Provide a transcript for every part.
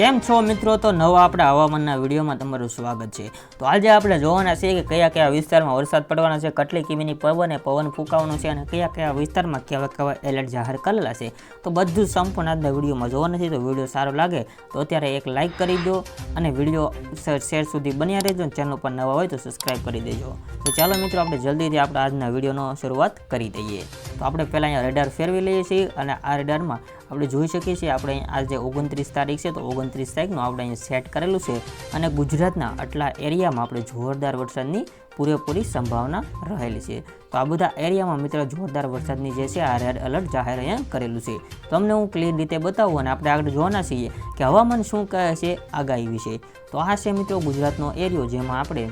કેમ છો મિત્રો? તો નવા આપણા હવામાનના વિડીયોમાં તમારું સ્વાગત છે। તો આજે આપણે જોવાના છે કે કયા કયા વિસ્તારમાં વરસાદ પડવાના છે, કેટલી કિમીની પવન ફૂંકાવાનો છે અને કયા કયા વિસ્તારમાં કેવા કેવા એલર્ટ જાહેર કરેલા છે। તો બધું સંપૂર્ણ આજના વિડીયોમાં જોવાના છે। તો વિડીયો સારો લાગે તો અત્યારે એક લાઇક કરી દો અને વિડીયો શેર સુધી બન્યા રહેજો અને ચેનલ પર નવા હોય તો સબસ્ક્રાઈબ કરી દેજો। તો ચાલો મિત્રો આપણે જલ્દીથી આપણા આજના વિડીયોનો શરૂઆત કરી દઈએ। તો આપણે પહેલાં અહીંયા રેડાર ફેરવી લઈએ છીએ અને આ રેડારમાં આપણે જોઈ શકીએ છીએ આપણે આજે 29 તારીખ છે, તો 29 તારીખનું આપણે અહીંયા સેટ કરેલું છે અને ગુજરાતના આટલા એરિયામાં આપણે જોરદાર વરસાદની પૂરેપૂરી સંભાવના રહેલી છે। તો આ બધા એરિયામાં મિત્રો જોરદાર વરસાદની જે છે આ રેડ એલર્ટ જાહેર અહીંયા કરેલું છે। તો તમને હું ક્લિયર રીતે બતાવું અને આપણે આગળ જોવાના છીએ કે હવામાન શું કહે છે આગાહી વિશે। તો આ છે મિત્રો ગુજરાતનો એરિયો, જેમાં આપણે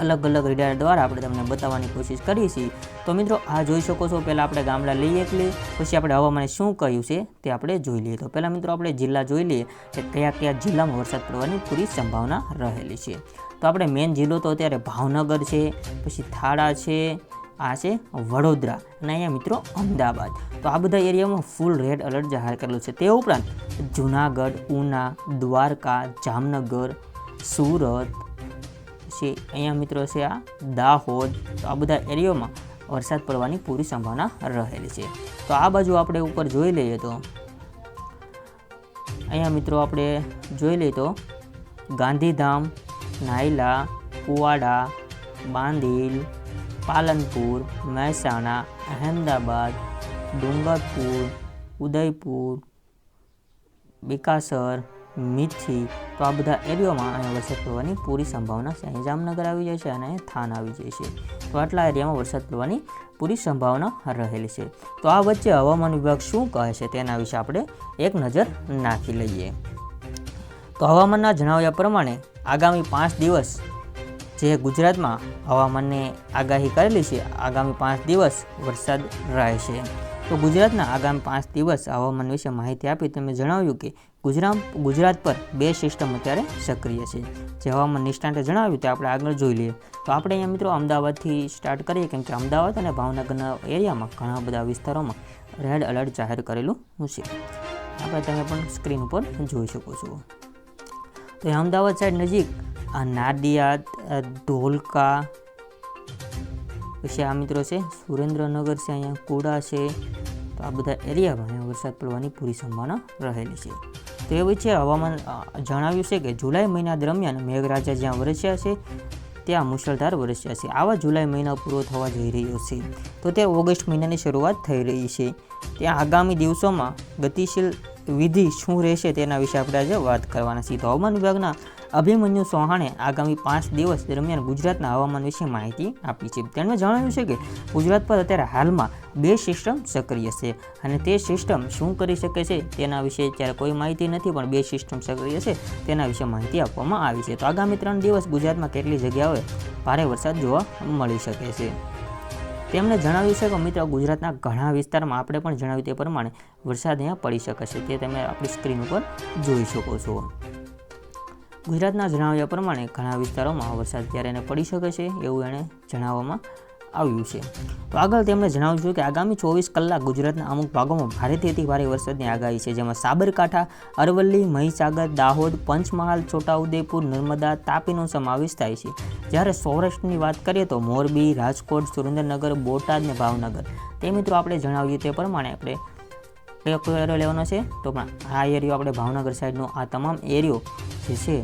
અલગ અલગ રેડાર દ્વારા આપણે તમને બતાવવાની કોશિશ કરીએ છીએ। તો મિત્રો આ જોઈ શકો છો, પહેલાં આપણે ગામડા લઈએ એટલે પછી આપણે હવામાને શું કહ્યું છે તે આપણે જોઈ લઈએ। તો પહેલાં મિત્રો આપણે જિલ્લા જોઈ લઈએ કે કયા કયા જિલ્લામાં વરસાદ પડવાની પૂરી સંભાવના રહેલી છે। તો આપણે મેઇન જિલ્લો તો અત્યારે ભાવનગર છે, પછી થાળા છે, આ છે વડોદરા અને અહીંયા મિત્રો અમદાવાદ। તો આ બધા એરિયામાં ફૂલ રેડ એલર્ટ જાહેર કરેલું છે। તે ઉપરાંત જૂનાગઢ, ઉના, દ્વારકા, જામનગર, સુરત છે, અહીંયા મિત્રો છે આ દાહોદ। તો આ બધા એરિયામાં વરસાદ પડવાની પૂરી સંભાવના રહેલી છે। તો આ બાજુ આપણે ઉપર જોઈ લઈએ તો અહીંયા મિત્રો આપણે જોઈ લઈએ તો ગાંધીધામ, નાયલા, કુવાડા, બાંદીલ, પાલનપુર, મહેસાણા, અહેમદાબાદ, ડુંગરપુર, ઉદયપુર, બીકાસર, મીઠી, તો આ બધા એરિયામાં અહીંયા વરસાદ પડવાની પૂરી સંભાવના છે। અહીં જામનગર આવી જાય છે અને અહીં થાન આવી જાય છે। તો આટલા એરિયામાં વરસાદ પડવાની પૂરી સંભાવના રહેલી છે। તો આ વચ્ચે હવામાન વિભાગ શું કહે છે તેના વિશે આપણે એક નજર નાખી લઈએ। તો હવામાનના જણાવ્યા પ્રમાણે આગામી 5 દિવસ જે ગુજરાતમાં હવામાનની આગાહી કરેલી છે, આગામી 5 દિવસ વરસાદ રહેશે। તો ગુજરાતના આગામી 5 દિવસ હવામાન વિશે માહિતી આપી તમે જણાવ્યું કે ગુજરાત પર 2 સિસ્ટમ અત્યારે સક્રિય છે। જે હવામાન નિષ્ણાંતે જણાવ્યું તે આપણે આગળ જોઈ લઈએ। તો આપણે અહીંયા મિત્રો અમદાવાદથી સ્ટાર્ટ કરીએ, કેમ કે અમદાવાદ અને ભાવનગરના એરિયામાં ઘણા બધા વિસ્તારોમાં રેડ એલર્ટ જાહેર કરેલું છે। આપણે તમે પણ સ્ક્રીન ઉપર જોઈ શકો છો। તો એ અમદાવાદ સાઈડ નજીક આ નાડિયાદ, ધોલકા, પછી આ મિત્રો છે સુરેન્દ્રનગર છે, અહીંયા કુડા છે। તો આ બધા એરિયામાં અહીંયા વરસાદ પડવાની પૂરી સંભાવના રહેલી છે। તો એ વચ્ચે હવામાન જણાવ્યું છે કે જુલાઈ મહિના દરમિયાન મેઘરાજા જ્યાં વરસ્યા છે ત્યાં મુશળધાર વરસ્યા છે। આવા જુલાઈ મહિના પૂરો થવા જઈ રહ્યો છે, તો તે ઓગસ્ટ મહિનાની શરૂઆત થઈ રહી છે। ત્યાં આગામી દિવસોમાં ગતિશીલ વિધિ શું રહેશે તેના વિશે આપણે આજે વાત કરવાના છીએ। તો હવામાન વિભાગના અભિમન્યુ ચૌહાણે આગામી 5 દિવસ દરમિયાન ગુજરાતના હવામાન વિશે માહિતી આપી છે। તેમણે જણાવ્યું છે કે ગુજરાત પર અત્યારે હાલમાં 2 સિસ્ટમ સક્રિય છે અને તે સિસ્ટમ શું કરી શકે છે તેના વિશે અત્યારે કોઈ માહિતી નથી, પણ 2 સિસ્ટમ સક્રિય છે તેના વિશે માહિતી આપવામાં આવી છે। તો આગામી 3 દિવસ ગુજરાતમાં કેટલી જગ્યાઓએ ભારે વરસાદ જોવા મળી શકે છે તેમણે જણાવ્યું છે કે મિત્રો ગુજરાતના ઘણા વિસ્તારમાં આપણે પણ જણાવ્યું તે પ્રમાણે વરસાદ અહીંયા પડી શકે છે, તે તમે આપણી સ્ક્રીન ઉપર જોઈ શકો છો। ગુજરાતના જણાવ્યા પ્રમાણે ઘણા વિસ્તારોમાં વરસાદ ત્યારે એને પડી શકે છે એવું એણે જણાવવામાં આવ્યું છે। તો આગળ તેમણે જણાવ્યું છે કે આગામી 24 કલાક ગુજરાતના અમુક ભાગોમાં ભારેથી અતિ ભારે વરસાદની આગાહી છે, જેમાં સાબરકાંઠા, અરવલ્લી, મહીસાગર, દાહોદ, પંચમહાલ, છોટાઉદેપુર, નર્મદા, તાપીનો સમાવેશ થાય છે। જ્યારે સૌરાષ્ટ્રની વાત કરીએ તો મોરબી, રાજકોટ, સુરેન્દ્રનગર, બોટાદ અને ભાવનગર, તે મિત્રો આપણે જણાવ્યું તે પ્રમાણે આપણે કયો એરિયો લેવાનો છે, તો પણ આ એરિયો આપણે ભાવનગર સાઈડનો આ તમામ એરિયો જે છે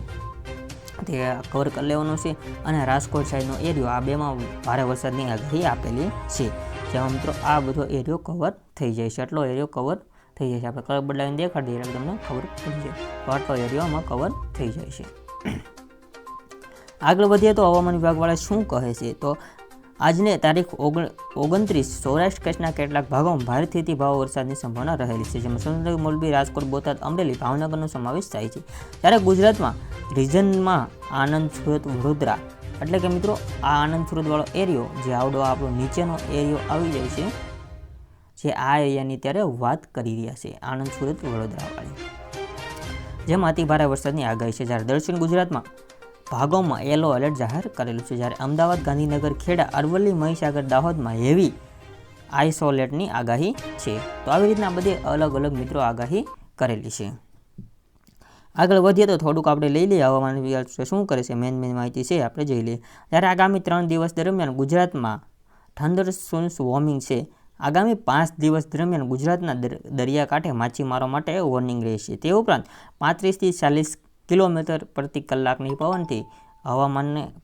તે કવર કરી લેવાનો છે અને રાજકોટ સાઈડનો એરિયો, આ બેમાં ભારે વરસાદની આગાહી આપેલી છે, જેમાં મિત્રો આ બધો એરિયો કવર થઈ જાય છે। આટલો એરિયો કવર થઈ જાય છે, આપણે કલર બદલાવીને દેખાડી દઈએ એટલે તમને ખબર પડી જાય। તો આટલો એરિયોમાં કવર થઈ જાય છે। આગળ વધીએ તો હવામાન વિભાગવાળા શું કહે છે, તો આજને તારીખ 29 સૌરાષ્ટ્ર કચ્છના કેટલાક ભાગોમાં ભારેથી અતિ ભારે વરસાદની સંભાવના રહેલી છે, જેમાં સુરેન્દ્રનગર, મોરબી, રાજકોટ, બોટાદ, અમરેલી, ભાવનગરનો સમાવેશ થાય છે। ત્યારે ગુજરાતમાં રિજનમાં આણંદ, સુરત, વડોદરા, એટલે કે મિત્રો આ આણંદ સુરતવાળો એરિયો જે આવડો આપણો નીચેનો એરિયો આવી જાય છે, જે આ એરિયાની ત્યારે વાત કરી રહ્યા છે, આણંદ, સુરત, વડોદરાવાળી, જેમાં અતિ ભારે વરસાદની આગાહી છે। જ્યારે દક્ષિણ ગુજરાતમાં ભાગોમાં યલો એલર્ટ જાહેર કરેલું છે, જ્યારે અમદાવાદ, ગાંધીનગર, ખેડા, અરવલ્લી, મહીસાગર, દાહોદમાં હેવી આઇસોલેટની આગાહી છે। તો આવી રીતના બધી અલગ અલગ મિત્રો આગાહી કરેલી છે। આગળ વધીએ તો થોડુંક આપણે લઈ લઈએ હવામાન વિભાગ શું કરે છે, મેન માહિતી છે આપણે જોઈ લઈએ. ત્યારે આગામી 3 દિવસ દરમિયાન ગુજરાતમાં થંડરસ્ટોર્મ્સ વોર્નિંગ છે. આગામી 5 દિવસ દરમિયાન ગુજરાતના દરિયાકાંઠે માછીમારો માટે વોર્નિંગ રહેશે. તે ઉપરાંત 35થી 40 કિલોમીટર પ્રતિ કલાકની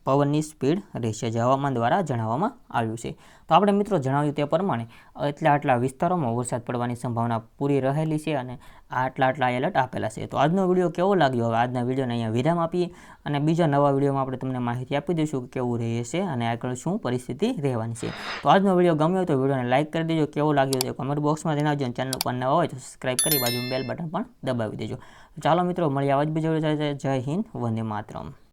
પવનની સ્પીડ રહેશે, જે હવામાન દ્વારા જણાવવામાં આવ્યું છે. તો આપણે મિત્રો જણાવ્યું તે પ્રમાણે આટલા વિસ્તારોમાં વરસાદ પડવાની સંભાવના પૂરી રહેલી છે અને આટલા એલર્ટ આપેલા છે. તો આજનો વિડીયો કેવો લાગ્યો? હવે આજના વિડીયોને અહીંયા વિરામ આપીએ અને બીજા નવા વિડીયોમાં આપણે તમને માહિતી આપી દઈશું કે કેવું રહેશે અને આગળ શું પરિસ્થિતિ રહેવાની છે. તો આજનો વિડીયો ગમ્યો હોય તો વિડીયોને લાઇક કરી દેજો, કેવો લાગ્યો તે કમેન્ટ બોક્સમાં જણાવજો અને ચેનલ પર નવા હોય તો સબસ્ક્રાઈબ કરી બાજુમાં બેલ બટન પણ દબાવી દેજો. ચાલો મિત્રો, મળીએ આવા જ બીજા વિડીયો સાથે. જય હિન્દ, વંદે માતરમ.